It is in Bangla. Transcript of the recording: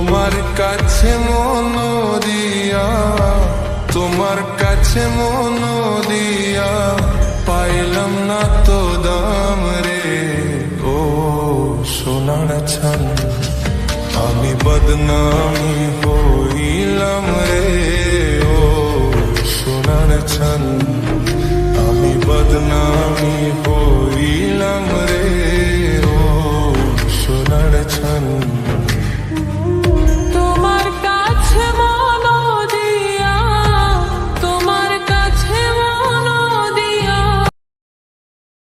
তোমার কাছে মন দিয়া, তোমার কাছে মন দিয়া পাইলাম না তো দাম রে। ও সোনার ছান আমি বদনামি হইলাম রে। ও সোনার ছান আমি বদনামি